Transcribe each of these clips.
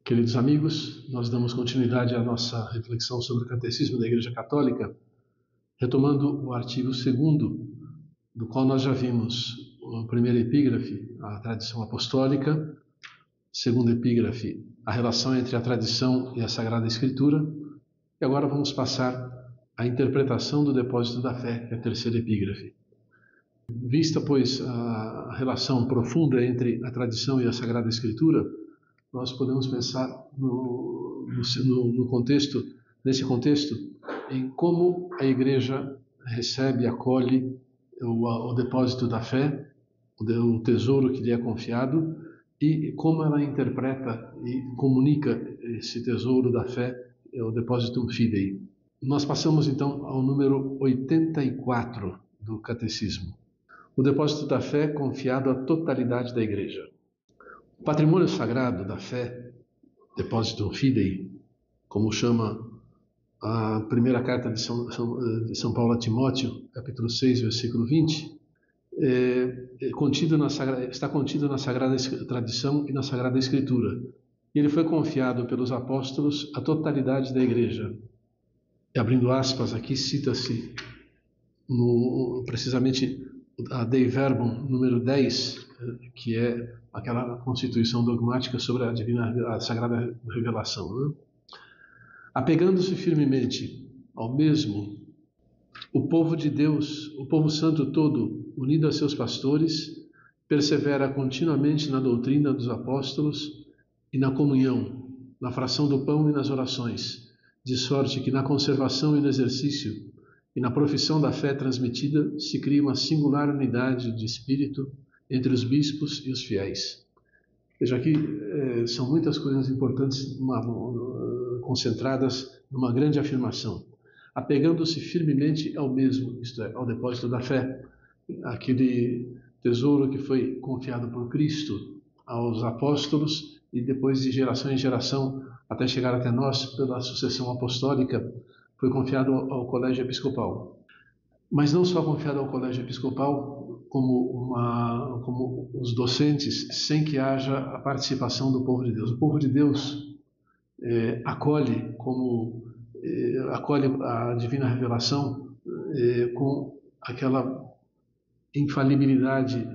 Queridos amigos, nós damos continuidade à nossa reflexão sobre o Catecismo da Igreja Católica, retomando o artigo 2º, do qual nós já vimos a primeira epígrafe, a tradição apostólica, segunda epígrafe, a relação entre a tradição e a Sagrada Escritura, e agora vamos passar à interpretação do depósito da fé, que é a terceira epígrafe. Vista, pois, a relação profunda entre a tradição e a Sagrada Escritura, nós podemos pensar nesse contexto, em como a Igreja recebe e acolhe o depósito da fé, o tesouro que lhe é confiado, e como ela interpreta e comunica esse tesouro da fé, o Depositum Fidei. Nós passamos então ao número 84 do Catecismo. O depósito da fé confiado à totalidade da Igreja. O patrimônio sagrado da fé, Depositum Fidei, como chama a primeira carta de São Paulo a Timóteo, capítulo 6, versículo 20, está contido na Sagrada Tradição e na Sagrada Escritura. Ele foi confiado pelos apóstolos à totalidade da Igreja. E abrindo aspas, aqui cita-se precisamente a Dei Verbum número 10, que é aquela constituição dogmática sobre a Sagrada Revelação, né? Apegando-se firmemente ao mesmo, o povo de Deus, o povo santo todo, unido a seus pastores, persevera continuamente na doutrina dos apóstolos e na comunhão, na fração do pão e nas orações, de sorte que na conservação e no exercício e na profissão da fé transmitida se cria uma singular unidade de espírito entre os bispos e os fiéis. Veja, aqui são muitas coisas importantes concentradas numa grande afirmação. Apegando-se firmemente ao mesmo, isto é, ao depósito da fé, aquele tesouro que foi confiado por Cristo aos apóstolos e depois de geração em geração, até chegar até nós pela sucessão apostólica, foi confiado ao colégio episcopal. Mas não só confiado ao colégio episcopal, como os docentes, sem que haja a participação do povo de Deus. O povo de Deus acolhe a divina revelação com aquela infalibilidade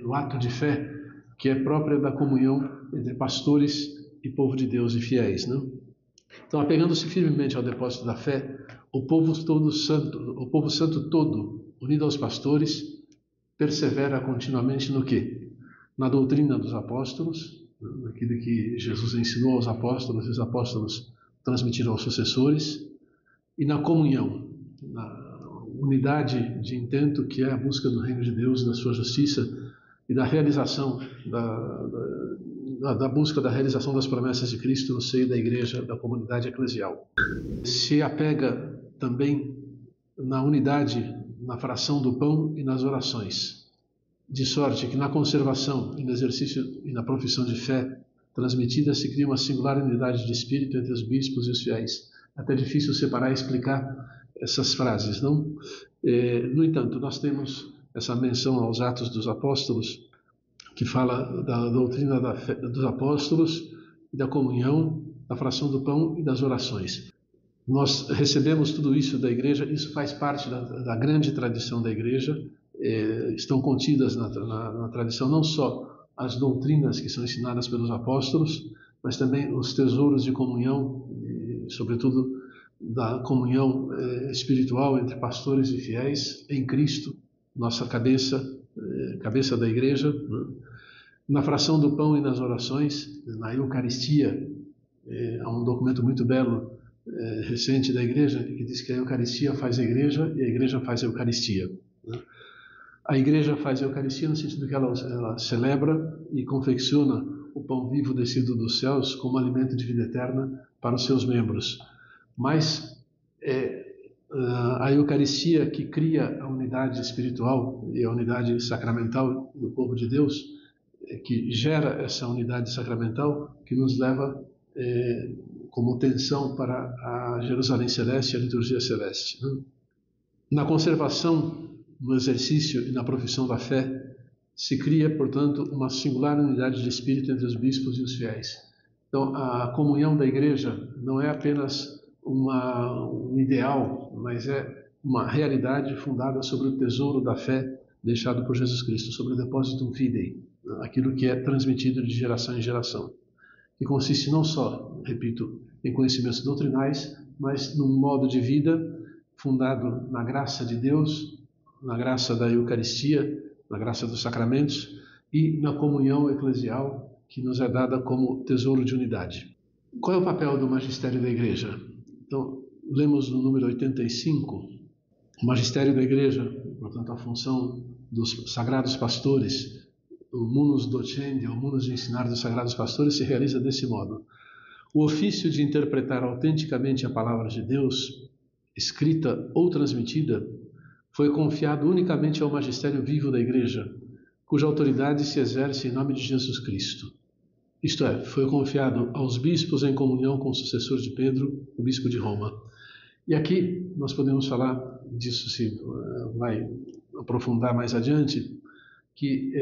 no ato de fé que é própria da comunhão entre pastores e povo de Deus e fiéis, não? Então, apegando-se firmemente ao depósito da fé, o povo santo todo, unido aos pastores, persevera continuamente no quê? Na doutrina dos apóstolos, naquilo que Jesus ensinou aos apóstolos e os apóstolos transmitiram aos sucessores, e na comunhão, na unidade de intento que é a busca do reino de Deus e da sua justiça e da realização da busca da realização das promessas de Cristo no seio da igreja, da comunidade eclesial. Se apega também na unidade, na fração do pão e nas orações, de sorte que na conservação e no exercício e na profissão de fé transmitida se cria uma singular unidade de espírito entre os bispos e os fiéis. Até difícil separar e explicar essas frases, não? No entanto, nós temos essa menção aos Atos dos Apóstolos, que fala da doutrina da fé, dos apóstolos, da comunhão, da fração do pão e das orações. Nós recebemos tudo isso da Igreja, isso faz parte da grande tradição da Igreja, estão contidas na tradição não só as doutrinas que são ensinadas pelos apóstolos, mas também os tesouros de comunhão, sobretudo da comunhão espiritual entre pastores e fiéis em Cristo, nossa cabeça da Igreja, né? Na fração do pão e nas orações, na Eucaristia. Há um documento muito belo, recente da Igreja, que diz que a Eucaristia faz a Igreja e a Igreja faz a Eucaristia, né? A Igreja faz a Eucaristia no sentido que ela celebra e confecciona o pão vivo descido dos céus como alimento de vida eterna para os seus membros. Mas a Eucaristia que cria a unidade espiritual e a unidade sacramental do povo de Deus, que gera essa unidade sacramental que nos leva como tensão para a Jerusalém Celeste e a liturgia celeste, né? Na conservação, no exercício e na profissão da fé, se cria, portanto, uma singular unidade de espírito entre os bispos e os fiéis. Então, a comunhão da igreja não é apenas um ideal, mas é uma realidade fundada sobre o tesouro da fé deixado por Jesus Cristo, sobre o depositum fidei, aquilo que é transmitido de geração em geração, que consiste não só, repito, em conhecimentos doutrinais, mas num modo de vida fundado na graça de Deus, na graça da Eucaristia, na graça dos sacramentos e na comunhão eclesial que nos é dada como tesouro de unidade. Qual é o papel do magistério da igreja? Então, lemos no número 85, o magistério da igreja, portanto, a função dos sagrados pastores, o munus docendi, o munus de ensinar dos sagrados pastores, se realiza desse modo. O ofício de interpretar autenticamente a palavra de Deus, escrita ou transmitida, foi confiado unicamente ao magistério vivo da igreja, cuja autoridade se exerce em nome de Jesus Cristo. Isto é, foi confiado aos bispos em comunhão com o sucessor de Pedro, o bispo de Roma. E aqui nós podemos falar disso, se vai aprofundar mais adiante, que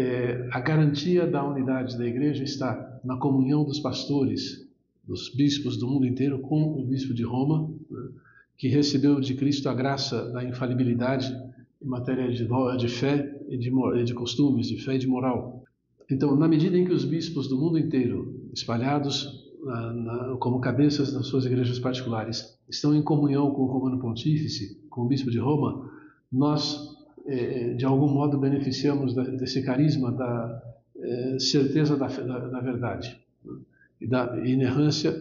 a garantia da unidade da igreja está na comunhão dos pastores, dos bispos do mundo inteiro com o bispo de Roma, né, que recebeu de Cristo a graça da infalibilidade em matéria de fé e de costumes, de fé e de moral. Então, na medida em que os bispos do mundo inteiro, espalhados como cabeças das suas igrejas particulares, estão em comunhão com o Comando Pontífice, com o bispo de Roma, nós, de algum modo, beneficiamos desse carisma da certeza da verdade e da inerrância,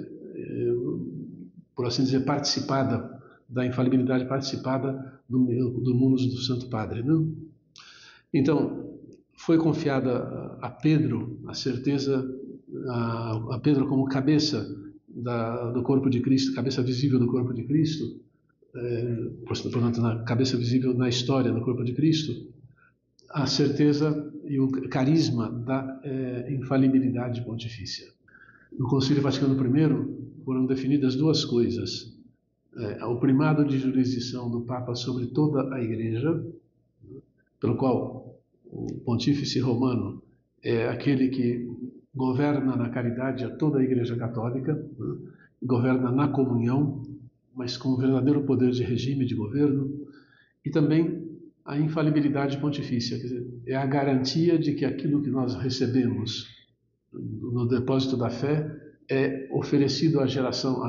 por assim dizer, participada, da infalibilidade participada do munus do Santo Padre, não? Então, foi confiada a Pedro a certeza, a Pedro como cabeça do corpo de Cristo, cabeça visível do corpo de Cristo, portanto, na cabeça visível na história do corpo de Cristo, a certeza e o carisma da infalibilidade pontifícia. No Concílio Vaticano I foram definidas duas coisas: o primado de jurisdição do Papa sobre toda a Igreja, pelo qual o Pontífice Romano é aquele que governa na caridade a toda a Igreja Católica, né? Governa na comunhão, mas com um verdadeiro poder de regime de governo, e também a infalibilidade pontifícia, quer dizer, é a garantia de que aquilo que nós recebemos no depósito da fé é oferecido à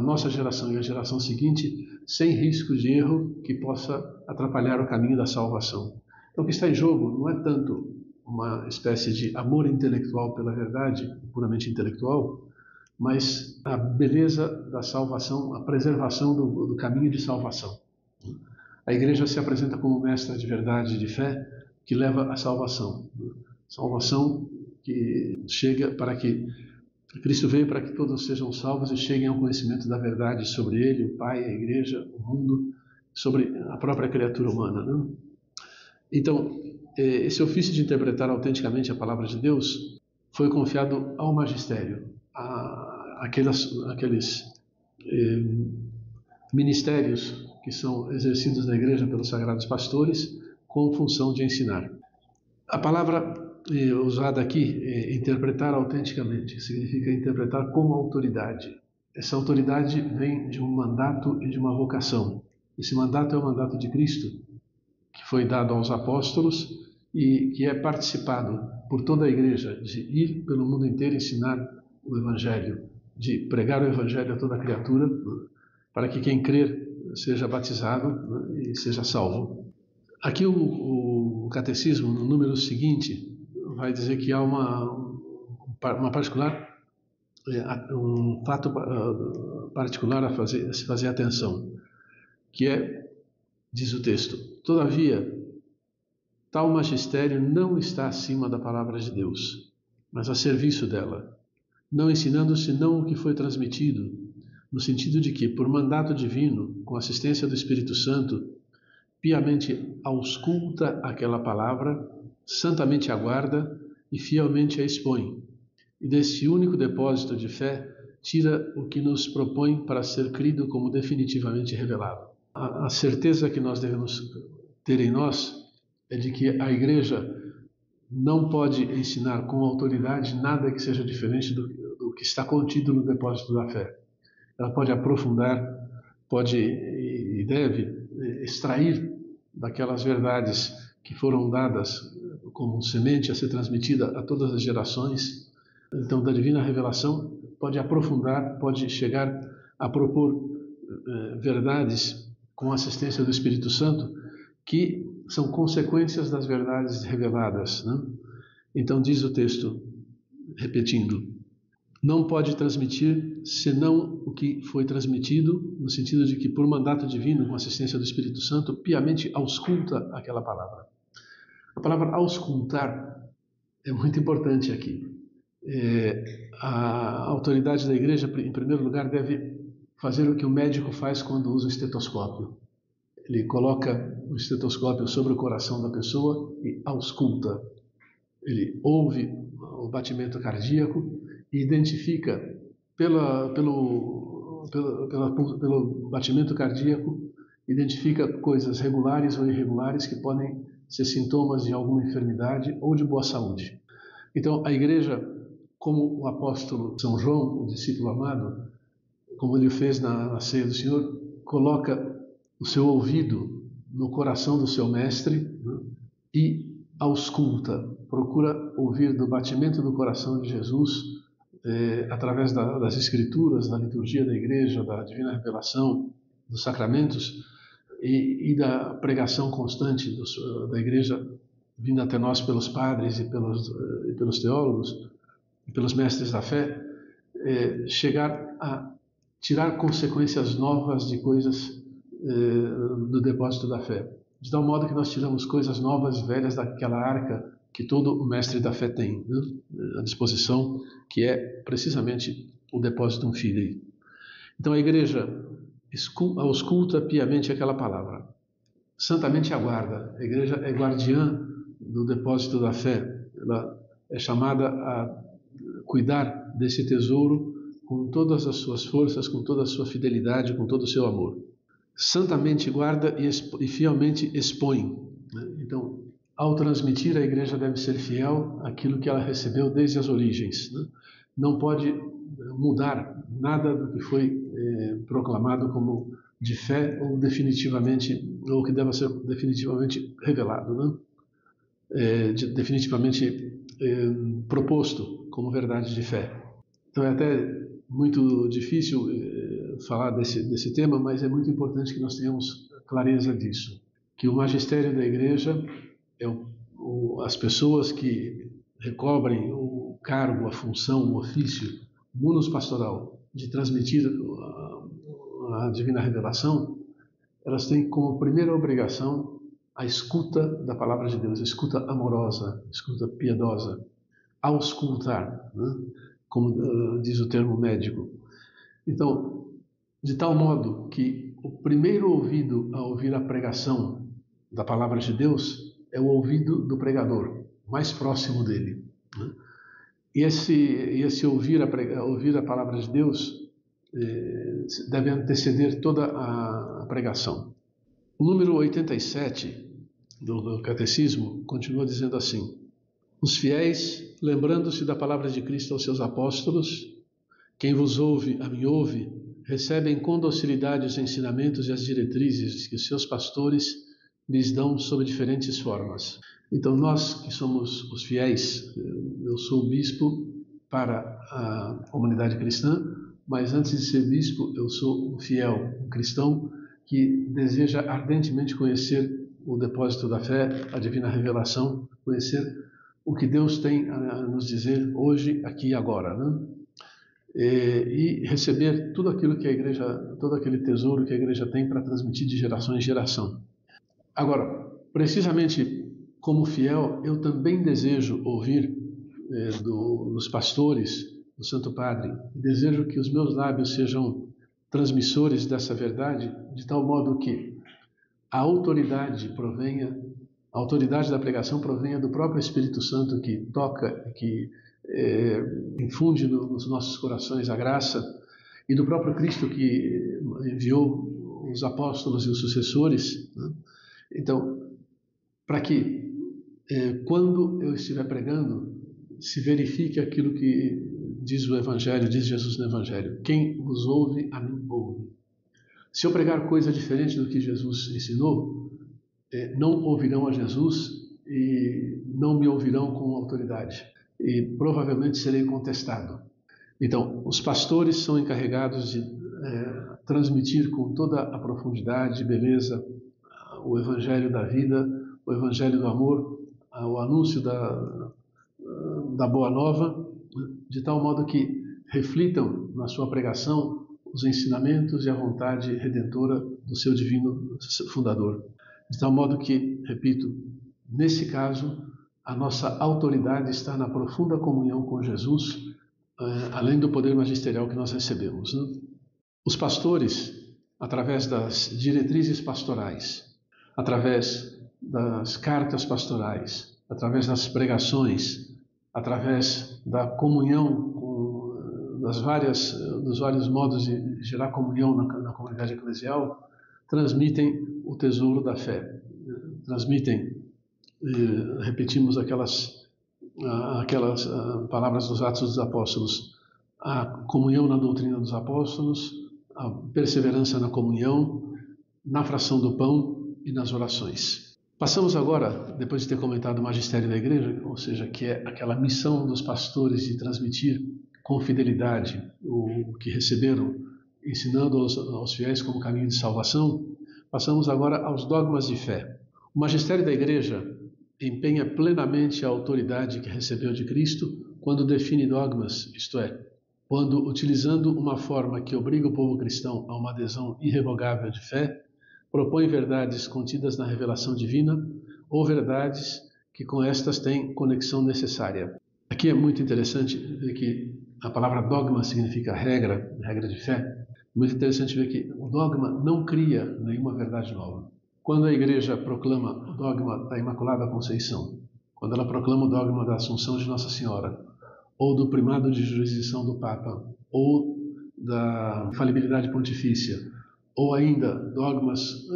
nossa geração e à geração seguinte, sem risco de erro que possa atrapalhar o caminho da salvação. Então, o que está em jogo não é tanto uma espécie de amor intelectual pela verdade, puramente intelectual, mas a beleza da salvação, a preservação do caminho de salvação. A igreja se apresenta como mestra de verdade e de fé que leva à salvação. Salvação que chega para que Cristo veio para que todos sejam salvos e cheguem ao conhecimento da verdade sobre Ele, o Pai, a igreja, o mundo, sobre a própria criatura humana, não? Então, esse ofício de interpretar autenticamente a palavra de Deus foi confiado ao magistério, aqueles ministérios que são exercidos na igreja pelos sagrados pastores com função de ensinar. A palavra usada aqui, interpretar autenticamente, significa interpretar com autoridade. Essa autoridade vem de um mandato e de uma vocação. Esse mandato é o mandato de Cristo, que foi dado aos apóstolos e que é participado por toda a igreja, de ir pelo mundo inteiro ensinar o Evangelho, de pregar o Evangelho a toda criatura, para que quem crer seja batizado, né, e seja salvo. Aqui o catecismo, no número seguinte, vai dizer que há uma particular, um fato particular a se fazer atenção, que é, diz o texto, todavia, tal magistério não está acima da palavra de Deus, mas a serviço dela, não ensinando senão o que foi transmitido, no sentido de que, por mandato divino, com assistência do Espírito Santo, piamente ausculta aquela palavra, santamente aguarda e fielmente a expõe, e desse único depósito de fé tira o que nos propõe para ser crido como definitivamente revelado. A certeza que nós devemos ter em nós é de que a Igreja não pode ensinar com autoridade nada que seja diferente do que está contido no depósito da fé. Ela pode aprofundar, pode e deve extrair daquelas verdades que foram dadas como semente a ser transmitida a todas as gerações. Então, da divina revelação, pode aprofundar, pode chegar a propor verdades com assistência do Espírito Santo que são consequências das verdades reveladas, né? Então, diz o texto, repetindo, não pode transmitir senão o que foi transmitido, no sentido de que, por mandato divino, com assistência do Espírito Santo, piamente ausculta aquela palavra. A palavra auscultar é muito importante aqui. A autoridade da igreja, em primeiro lugar, deve fazer o que o médico faz quando usa o estetoscópio. Ele coloca o estetoscópio sobre o coração da pessoa e ausculta. Ele ouve o batimento cardíaco e identifica pelo batimento cardíaco, identifica coisas regulares ou irregulares que podem ser sintomas de alguma enfermidade ou de boa saúde. Então, a igreja, como o apóstolo São João, o discípulo amado, como ele fez na ceia do Senhor, coloca o seu ouvido no coração do seu mestre, né, e ausculta, procura ouvir do batimento do coração de Jesus, através das escrituras, da liturgia da igreja, da divina revelação, dos sacramentos e da pregação constante da igreja vinda até nós pelos padres e pelos teólogos e pelos mestres da fé, chegar a tirar consequências novas de coisas do depósito da fé. De tal modo que nós tiramos coisas novas, velhas daquela arca que todo o mestre da fé tem, né, à disposição, que é precisamente o depósito filii. Então a igreja ausculta piamente aquela palavra, santamente aguarda. A igreja é guardiã do depósito da fé. Ela é chamada a cuidar desse tesouro com todas as suas forças, com toda a sua fidelidade, com todo o seu amor. Santamente guarda e fielmente expõe, né? Então, ao transmitir, a igreja deve ser fiel àquilo que ela recebeu desde as origens, né? Não pode mudar nada do que foi proclamado como de fé ou que deva ser definitivamente revelado, né? Definitivamente proposto como verdade de fé. Então é até muito difícil falar desse tema, mas é muito importante que nós tenhamos clareza disso, que o magistério da igreja as pessoas que recobrem o cargo, a função, o ofício, o munus pastoral de transmitir a divina revelação, elas têm como primeira obrigação a escuta da palavra de Deus, a escuta amorosa, a escuta piedosa, auscultar, né? Como diz o termo médico. Então, de tal modo que o primeiro ouvido a ouvir a pregação da palavra de Deus é o ouvido do pregador, mais próximo dele, né? E esse ouvir a palavra de Deus deve anteceder toda a pregação. O número 87 do Catecismo continua dizendo assim: os fiéis, lembrando-se da palavra de Cristo aos seus apóstolos, quem vos ouve, a mim ouve, recebem com docilidade os ensinamentos e as diretrizes que os seus pastores lhes dão sob diferentes formas. Então nós que somos os fiéis, eu sou bispo para a comunidade cristã, mas antes de ser bispo eu sou um fiel, um cristão que deseja ardentemente conhecer o depósito da fé, a divina revelação, conhecer o que Deus tem a nos dizer hoje, aqui e agora, né? E receber tudo aquilo que a igreja, todo aquele tesouro que a igreja tem para transmitir de geração em geração. Agora, precisamente como fiel, eu também desejo ouvir dos pastores, do Santo Padre, desejo que os meus lábios sejam transmissores dessa verdade, de tal modo que a autoridade da pregação provenha do próprio Espírito Santo que toca, que infunde nos nossos corações a graça, e do próprio Cristo que enviou os apóstolos e os sucessores, né? Então, para que quando eu estiver pregando, se verifique aquilo que diz o Evangelho, diz Jesus no Evangelho: quem vos ouve, a mim ouve. Se eu pregar coisa diferente do que Jesus ensinou, não ouvirão a Jesus e não me ouvirão com autoridade. E provavelmente serei contestado. Então, os pastores são encarregados de transmitir com toda a profundidade e beleza o Evangelho da vida, o Evangelho do amor, o anúncio da Boa Nova, de tal modo que reflitam na sua pregação os ensinamentos e a vontade redentora do seu divino fundador. De tal modo que, repito, nesse caso, a nossa autoridade está na profunda comunhão com Jesus, além do poder magisterial que nós recebemos. Os pastores, através das diretrizes pastorais, através das cartas pastorais, através das pregações, através da comunhão, dos vários modos de gerar comunhão na comunidade eclesial, transmitem o tesouro da fé, transmitem, repetimos aquelas palavras dos Atos dos Apóstolos, a comunhão na doutrina dos apóstolos, a perseverança na comunhão, na fração do pão e nas orações. Passamos agora, depois de ter comentado o magistério da igreja, ou seja, que é aquela missão dos pastores de transmitir com fidelidade o que receberam, ensinando aos fiéis como caminho de salvação, passamos agora aos dogmas de fé. O magistério da igreja empenha plenamente a autoridade que recebeu de Cristo quando define dogmas, isto é, quando, utilizando uma forma que obriga o povo cristão a uma adesão irrevogável de fé, propõe verdades contidas na revelação divina ou verdades que com estas têm conexão necessária. Aqui é muito interessante ver que a palavra dogma significa regra de fé. Muito interessante ver que o dogma não cria nenhuma verdade nova. Quando a igreja proclama o dogma da Imaculada Conceição, quando ela proclama o dogma da Assunção de Nossa Senhora, ou do primado de jurisdição do Papa, ou da infalibilidade pontifícia, ou ainda dogmas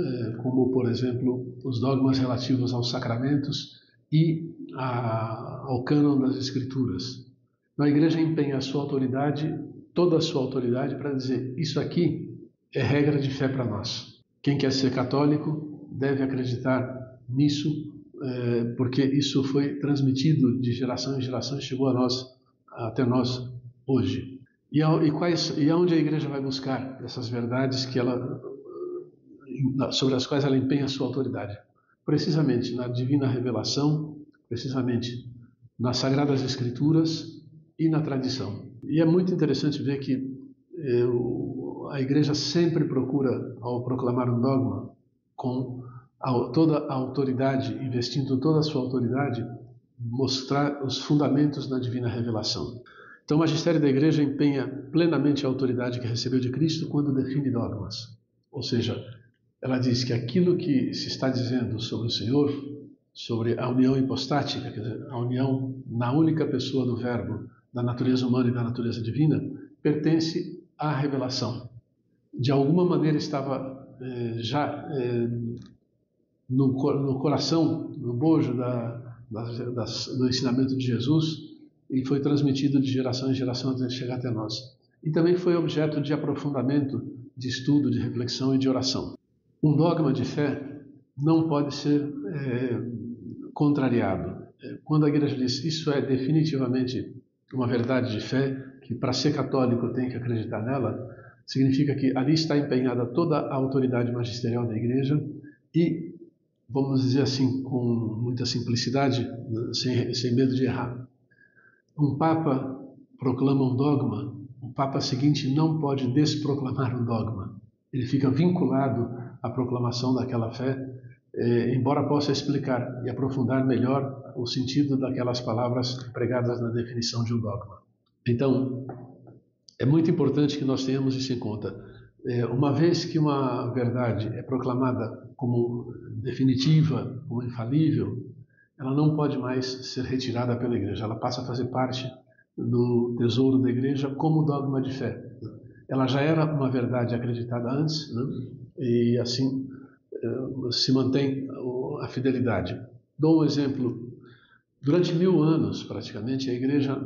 como, por exemplo, os dogmas relativos aos sacramentos e ao cânon das Escrituras. A igreja empenha a sua autoridade, toda a sua autoridade, para dizer: isso aqui é regra de fé para nós. Quem quer ser católico deve acreditar nisso, porque isso foi transmitido de geração em geração e chegou até nós hoje. E aonde a igreja vai buscar essas verdades sobre as quais ela empenha a sua autoridade? Precisamente na divina revelação, precisamente nas Sagradas Escrituras e na tradição. E é muito interessante ver que a igreja sempre procura, ao proclamar um dogma, com toda a autoridade, investindo toda a sua autoridade, mostrar os fundamentos da divina revelação. Então, o magistério da igreja empenha plenamente a autoridade que recebeu de Cristo quando define dogmas. Ou seja, ela diz que aquilo que se está dizendo sobre o Senhor, sobre a união hipostática, quer dizer, a união na única pessoa do Verbo, da natureza humana e da natureza divina, pertence à revelação. De alguma maneira estava no coração, no bojo do ensinamento de Jesus, e foi transmitido de geração em geração até chegar até nós. E também foi objeto de aprofundamento, de estudo, de reflexão e de oração. Um dogma de fé não pode ser contrariado. Quando a igreja diz isso é definitivamente uma verdade de fé, que para ser católico eu tenho que acreditar nela, significa que ali está empenhada toda a autoridade magisterial da igreja e, vamos dizer assim, com muita simplicidade, sem medo de errar. Um Papa proclama um dogma, o Papa seguinte não pode desproclamar um dogma. Ele fica vinculado à proclamação daquela fé, embora possa explicar e aprofundar melhor o sentido daquelas palavras pregadas na definição de um dogma. Então, é muito importante que nós tenhamos isso em conta. Uma vez que uma verdade é proclamada como definitiva, como infalível, ela não pode mais ser retirada pela igreja. Ela passa a fazer parte do tesouro da igreja como dogma de fé. Ela já era uma verdade acreditada antes, né? E assim se mantém a fidelidade. Dou um exemplo. Durante 1000 anos, praticamente, a igreja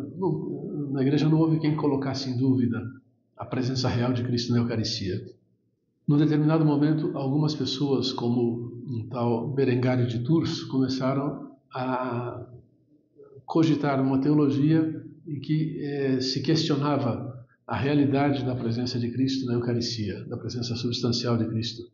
na igreja não houve quem colocasse em dúvida a presença real de Cristo na Eucaristia. Num determinado momento, algumas pessoas, como um tal Berengário de Tours, começaram a cogitar uma teologia em que se questionava a realidade da presença de Cristo na Eucaristia, da presença substancial de Cristo.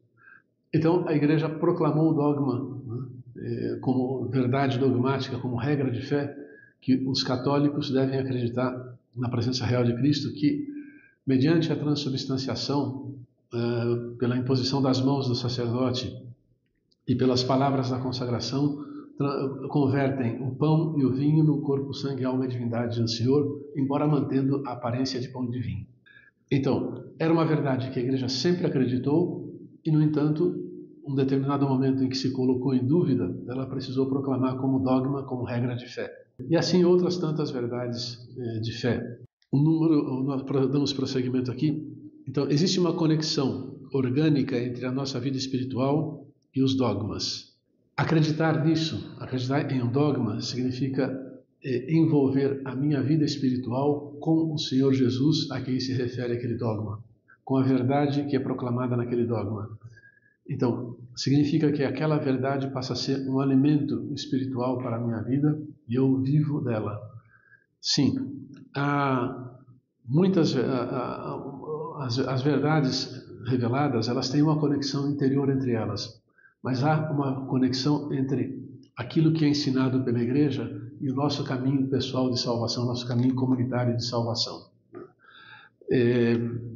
Então, a igreja proclamou o dogma, né, como verdade dogmática, como regra de fé, que os católicos devem acreditar na presença real de Cristo, que, mediante a transubstanciação, pela imposição das mãos do sacerdote e pelas palavras da consagração, convertem o pão e o vinho no corpo, sangue, alma e divindade do Senhor, embora mantendo a aparência de pão e de vinho. Então, era uma verdade que a igreja sempre acreditou e, no entanto, um determinado momento em que se colocou em dúvida, ela precisou proclamar como dogma, como regra de fé. E assim outras tantas verdades de fé. Nós damos prosseguimento aqui. Então, existe uma conexão orgânica entre a nossa vida espiritual e os dogmas. Acreditar nisso, acreditar em um dogma, significa envolver a minha vida espiritual com o Senhor Jesus, a quem se refere aquele dogma, com a verdade que é proclamada naquele dogma. Então, significa que aquela verdade passa a ser um alimento espiritual para a minha vida e eu vivo dela. Sim, as verdades reveladas, elas têm uma conexão interior entre elas, mas há uma conexão entre aquilo que é ensinado pela igreja e o nosso caminho pessoal de salvação, nosso caminho comunitário de salvação.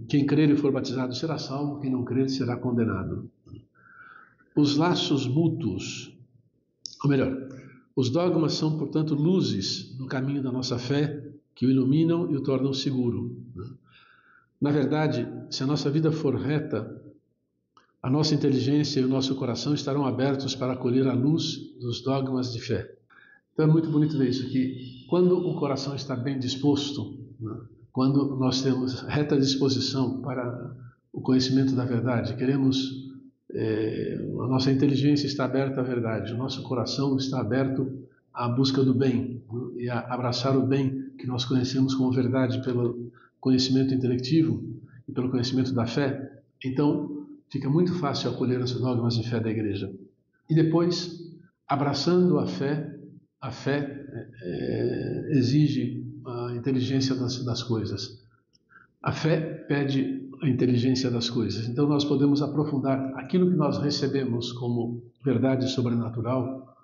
Quem crer e for batizado será salvo, quem não crer será condenado. Os laços mútuos, ou melhor, os dogmas são, portanto, luzes no caminho da nossa fé que o iluminam e o tornam seguro. Na verdade, se a nossa vida for reta, a nossa inteligência e o nosso coração estarão abertos para acolher a luz dos dogmas de fé. Então é muito bonito ver isso, que quando o coração está bem disposto, né, quando nós temos reta disposição para o conhecimento da verdade, a nossa inteligência está aberta à verdade, o nosso coração está aberto à busca do bem, né, e a abraçar o bem que nós conhecemos como verdade pelo conhecimento intelectivo e pelo conhecimento da fé, então fica muito fácil acolher os dogmas de fé da igreja. E depois, abraçando a fé exige a inteligência das coisas. A fé pede a inteligência das coisas. Então nós podemos aprofundar aquilo que nós recebemos como verdade sobrenatural,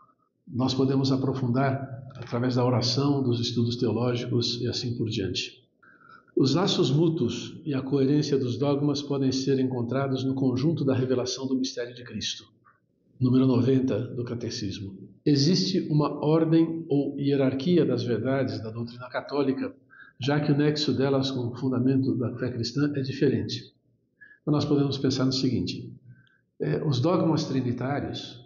nós podemos aprofundar através da oração, dos estudos teológicos e assim por diante. Os laços mútuos e a coerência dos dogmas podem ser encontrados no conjunto da revelação do mistério de Cristo. Número 90 do Catecismo. Existe uma ordem ou hierarquia das verdades da doutrina católica, já que o nexo delas com o fundamento da fé cristã é diferente. Então nós podemos pensar no seguinte: os dogmas trinitários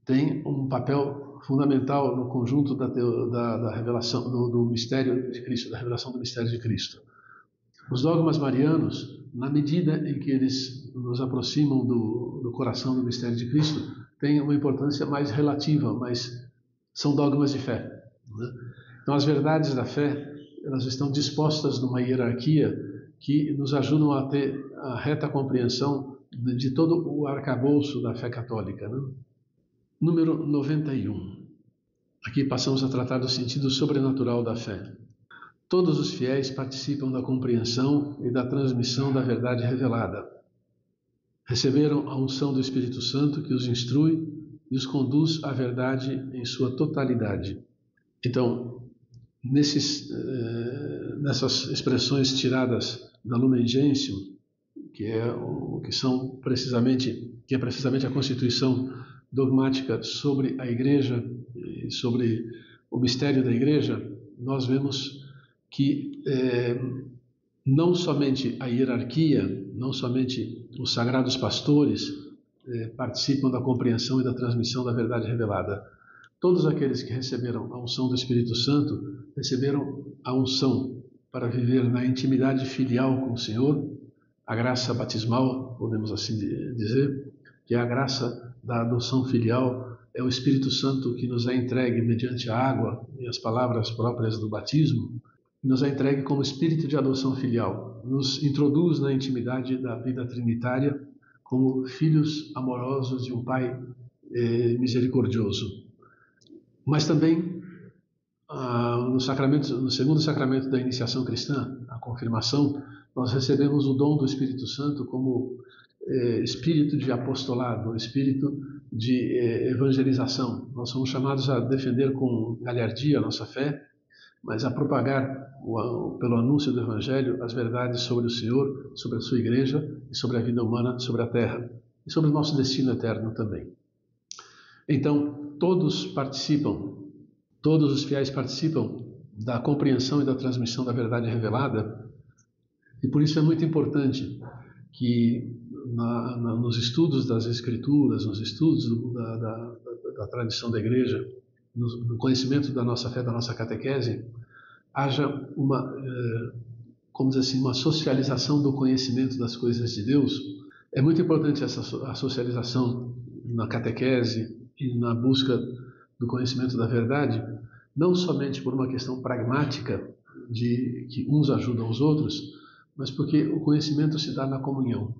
têm um papel fundamental no conjunto da revelação do mistério de Cristo, da revelação do mistério de Cristo. Os dogmas marianos, na medida em que eles nos aproximam do coração do mistério de Cristo, têm uma importância mais relativa, mas são dogmas de fé, né? Então as verdades da fé, elas estão dispostas numa hierarquia que nos ajudam a ter a reta compreensão de todo o arcabouço da fé católica, né? Número 91. Aqui passamos a tratar do sentido sobrenatural da fé. Todos os fiéis participam da compreensão e da transmissão da verdade revelada. Receberam a unção do Espírito Santo que os instrui e os conduz à verdade em sua totalidade. Então, nessas expressões tiradas da Lumen Gentium, que é precisamente a constituição dogmática sobre a Igreja e sobre o mistério da Igreja, nós vemos que não somente a hierarquia, não somente os sagrados pastores participam da compreensão e da transmissão da verdade revelada. Todos aqueles que receberam a unção do Espírito Santo receberam a unção para viver na intimidade filial com o Senhor, a graça batismal, podemos assim dizer, que é a graça da adoção filial, é o Espírito Santo que nos é entregue mediante a água e as palavras próprias do batismo. nos é entregue como espírito de adoção filial, nos introduz na intimidade da vida trinitária como filhos amorosos de um Pai misericordioso. Mas também no segundo sacramento da iniciação cristã, a confirmação, nós recebemos o dom do Espírito Santo como espírito de apostolado, espírito de evangelização. Nós somos chamados a defender com galhardia a nossa fé, mas a propagar pelo anúncio do Evangelho as verdades sobre o Senhor, sobre a sua igreja e sobre a vida humana sobre a terra e sobre o nosso destino eterno também. Então, todos os fiéis participam da compreensão e da transmissão da verdade revelada, e por isso é muito importante que nos estudos das Escrituras, nos estudos da tradição da Igreja, no conhecimento da nossa fé, da nossa catequese, haja uma socialização do conhecimento das coisas de Deus. É muito importante a socialização na catequese e na busca do conhecimento da verdade, não somente por uma questão pragmática de que uns ajudam os outros, mas porque o conhecimento se dá na comunhão.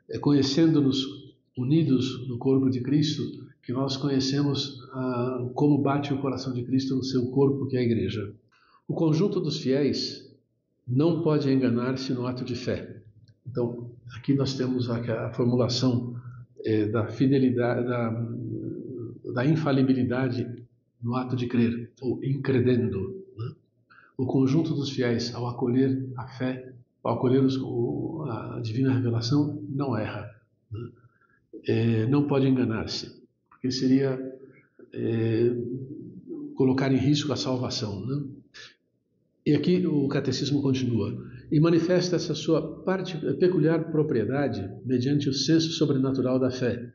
É conhecendo-nos unidos no corpo de Cristo que nós conhecemos como bate o coração de Cristo no seu corpo, que é a Igreja. O conjunto dos fiéis não pode enganar-se no ato de fé. Então, aqui nós temos a formulação da fidelidade, da infalibilidade no ato de crer, ou incredendo. Né? O conjunto dos fiéis, ao acolher a fé, ao acolher a divina revelação, não erra. Né? Não pode enganar-se, porque seria colocar em risco a salvação. Né? E aqui o catecismo continua. E manifesta essa sua peculiar propriedade mediante o senso sobrenatural da fé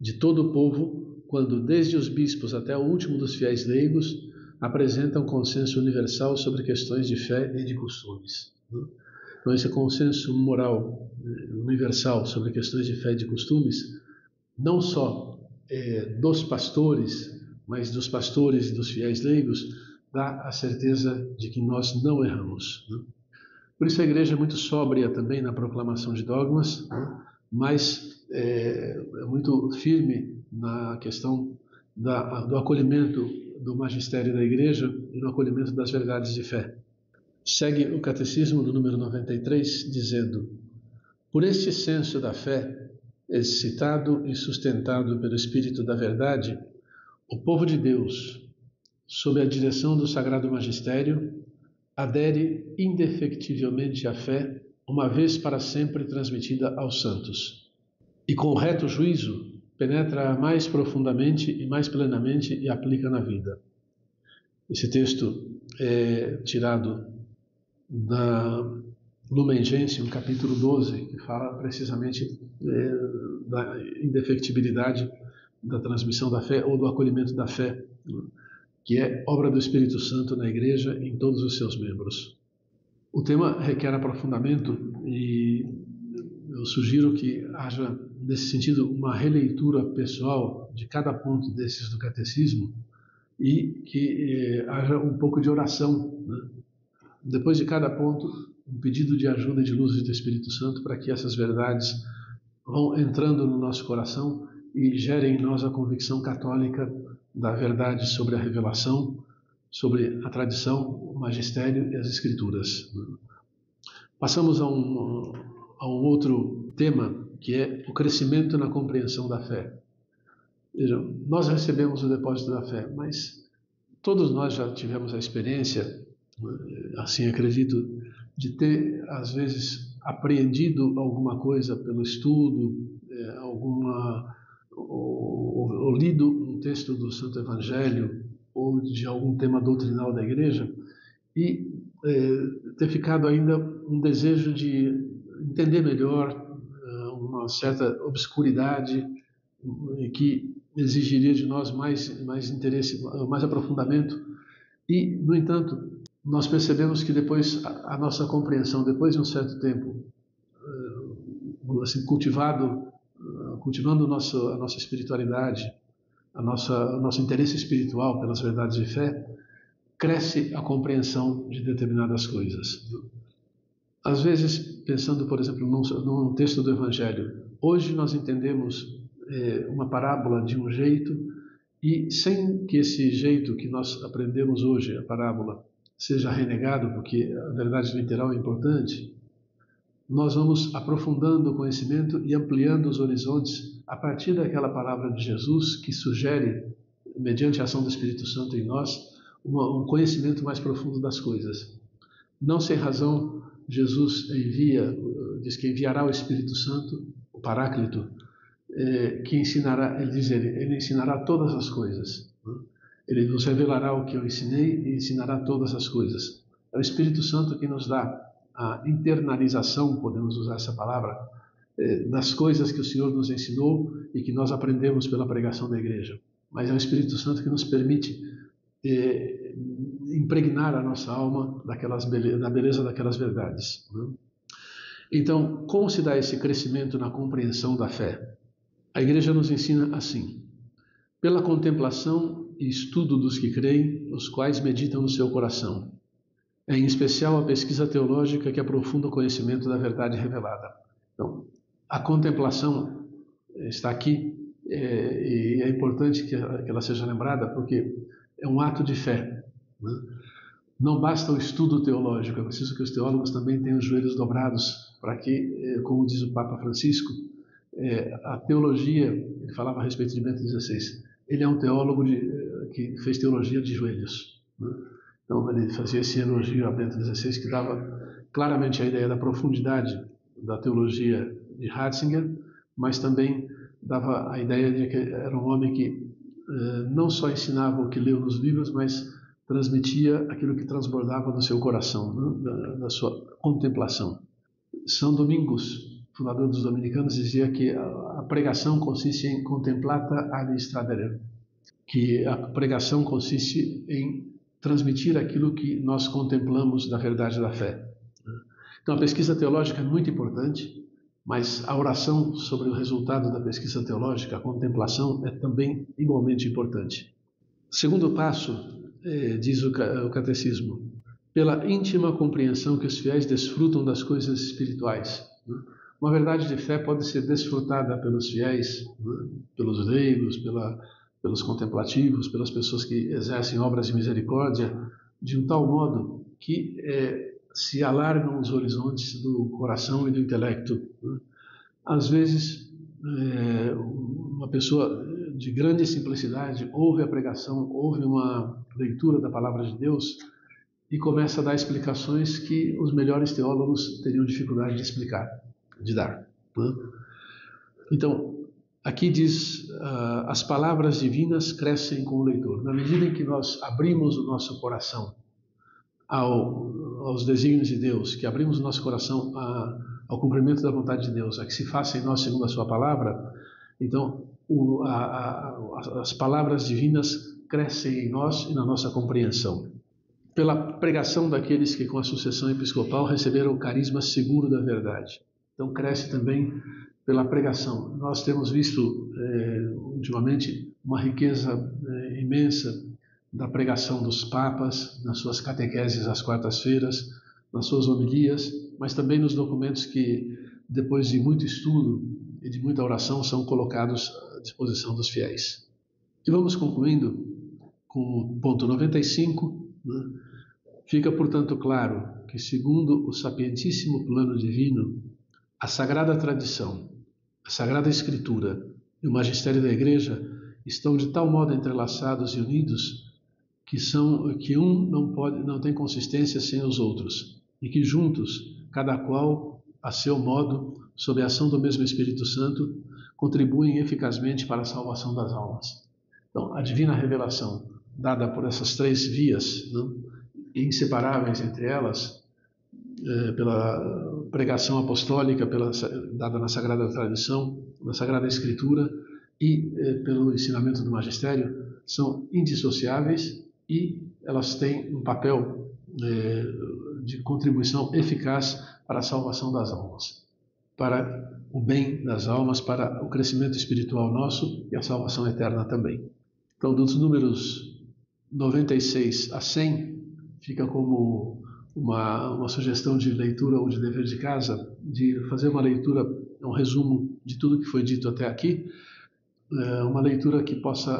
de todo o povo, quando desde os bispos até o último dos fiéis leigos apresentam consenso universal sobre questões de fé e de costumes. Então esse consenso moral universal sobre questões de fé e de costumes, não só dos pastores, mas dos pastores e dos fiéis leigos, dá a certeza de que nós não erramos. Né? Por isso a Igreja é muito sóbria também na proclamação de dogmas, né? Mas é muito firme na questão do acolhimento do magistério da Igreja e no acolhimento das verdades de fé. Segue o Catecismo no número 93, dizendo: por este senso da fé, excitado e sustentado pelo Espírito da Verdade, o povo de Deus, sob a direção do Sagrado Magistério, adere indefectivelmente à fé, uma vez para sempre transmitida aos santos. E com reto juízo, penetra mais profundamente e mais plenamente e aplica na vida. Esse texto é tirado da Lumen Gentium, capítulo 12, que fala precisamente da indefectibilidade da transmissão da fé ou do acolhimento da fé, que é obra do Espírito Santo na Igreja em todos os seus membros. O tema requer aprofundamento e eu sugiro que haja, nesse sentido, uma releitura pessoal de cada ponto desses do Catecismo e que haja um pouco de oração, né? Depois de cada ponto, um pedido de ajuda e de luz do Espírito Santo para que essas verdades vão entrando no nosso coração e gerem em nós a convicção católica da verdade sobre a revelação, sobre a tradição, o magistério e as Escrituras. Passamos a um outro tema, que é o crescimento na compreensão da fé. Vejam, nós recebemos o depósito da fé, mas todos nós já tivemos a experiência, assim acredito, de ter, às vezes, apreendido alguma coisa pelo estudo, ou lido um texto do Santo Evangelho ou de algum tema doutrinal da Igreja e ter ficado ainda um desejo de entender melhor uma certa obscuridade que exigiria de nós mais interesse, mais aprofundamento. E, no entanto, nós percebemos que depois a nossa compreensão, depois de um certo tempo, assim, cultivando a nossa espiritualidade, o nosso interesse espiritual pelas verdades de fé, cresce a compreensão de determinadas coisas. Às vezes, pensando, por exemplo, num texto do Evangelho, hoje nós entendemos uma parábola de um jeito, e sem que esse jeito que nós aprendemos hoje, a parábola, seja renegado, porque a verdade literal é importante, nós vamos aprofundando o conhecimento e ampliando os horizontes a partir daquela palavra de Jesus que sugere, mediante a ação do Espírito Santo em nós, um conhecimento mais profundo das coisas. Não sem razão, Jesus diz que enviará o Espírito Santo, o Paráclito, que ensinará, ele ensinará todas as coisas. Ele nos revelará o que eu ensinei e ensinará todas as coisas. É o Espírito Santo que nos dá a internalização, podemos usar essa palavra, das coisas que o Senhor nos ensinou e que nós aprendemos pela pregação da igreja. Mas é o Espírito Santo que nos permite impregnar a nossa alma da beleza daquelas verdades. Então, como se dá esse crescimento na compreensão da fé? A igreja nos ensina assim: pela contemplação e estudo dos que creem, os quais meditam no seu coração. É em especial a pesquisa teológica que aprofunda o conhecimento da verdade revelada. Então, a contemplação está aqui e é importante que ela seja lembrada porque é um ato de fé. Não basta o estudo teológico, é preciso que os teólogos também tenham os joelhos dobrados para que, como diz o Papa Francisco, a teologia, ele falava a respeito de Bento XVI, ele é um teólogo que fez teologia de joelhos. Então ele fazia esse elogio a Bento XVI que dava claramente a ideia da profundidade da teologia de Ratzinger, mas também dava a ideia de que era um homem que não só ensinava o que leu nos livros, mas transmitia aquilo que transbordava no seu coração, na sua contemplação. São Domingos, fundador dos dominicanos, dizia que a pregação consiste em contemplata ad extradere, que a pregação consiste em transmitir aquilo que nós contemplamos da verdade da fé. Então a pesquisa teológica é muito importante, mas a oração sobre o resultado da pesquisa teológica, a contemplação, é também igualmente importante. Segundo passo, diz o catecismo, pela íntima compreensão que os fiéis desfrutam das coisas espirituais. Uma verdade de fé pode ser desfrutada pelos fiéis, pelos leigos, pelos contemplativos, pelas pessoas que exercem obras de misericórdia, de um tal modo que se alargam os horizontes do coração e do intelecto. Às vezes, uma pessoa de grande simplicidade ouve a pregação, ouve uma leitura da palavra de Deus e começa a dar explicações que os melhores teólogos teriam dificuldade de dar. Então, aqui diz, as palavras divinas crescem com o leitor. Na medida em que nós abrimos o nosso coração aos desígnios de Deus, que abrimos o nosso coração ao cumprimento da vontade de Deus, a que se faça em nós segundo a sua palavra, então as palavras divinas crescem em nós e na nossa compreensão. Pela pregação daqueles que com a sucessão episcopal receberam o carisma seguro da verdade. Então cresce também pela pregação. Nós temos visto ultimamente uma riqueza imensa da pregação dos papas, nas suas catequeses às quartas-feiras, nas suas homilias, mas também nos documentos que, depois de muito estudo e de muita oração, são colocados à disposição dos fiéis. E vamos concluindo com o ponto 95. Fica, portanto, claro que, segundo o sapientíssimo plano divino, a Sagrada Tradição, a Sagrada Escritura e o Magistério da Igreja estão de tal modo entrelaçados e unidos que um não tem consistência sem os outros, e que juntos, cada qual, a seu modo, sob a ação do mesmo Espírito Santo, contribuem eficazmente para a salvação das almas. Então, a divina revelação, dada por essas três vias, inseparáveis entre elas, pela pregação apostólica, dada na Sagrada Tradição, na Sagrada Escritura e pelo ensinamento do Magistério, são indissociáveis e elas têm um papel de contribuição eficaz para a salvação das almas, para o bem das almas, para o crescimento espiritual nosso e a salvação eterna também. Então, dos números 96 a 100 fica como uma sugestão de leitura ou de dever de casa, de fazer uma leitura, um resumo de tudo que foi dito até aqui, uma leitura que possa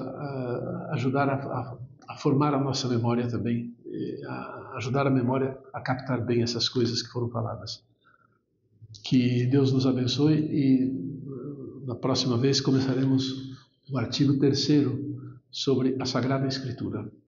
ajudar a formar a nossa memória também, a ajudar a memória a captar bem essas coisas que foram faladas. Que Deus nos abençoe e na próxima vez começaremos o artigo 3º sobre a Sagrada Escritura.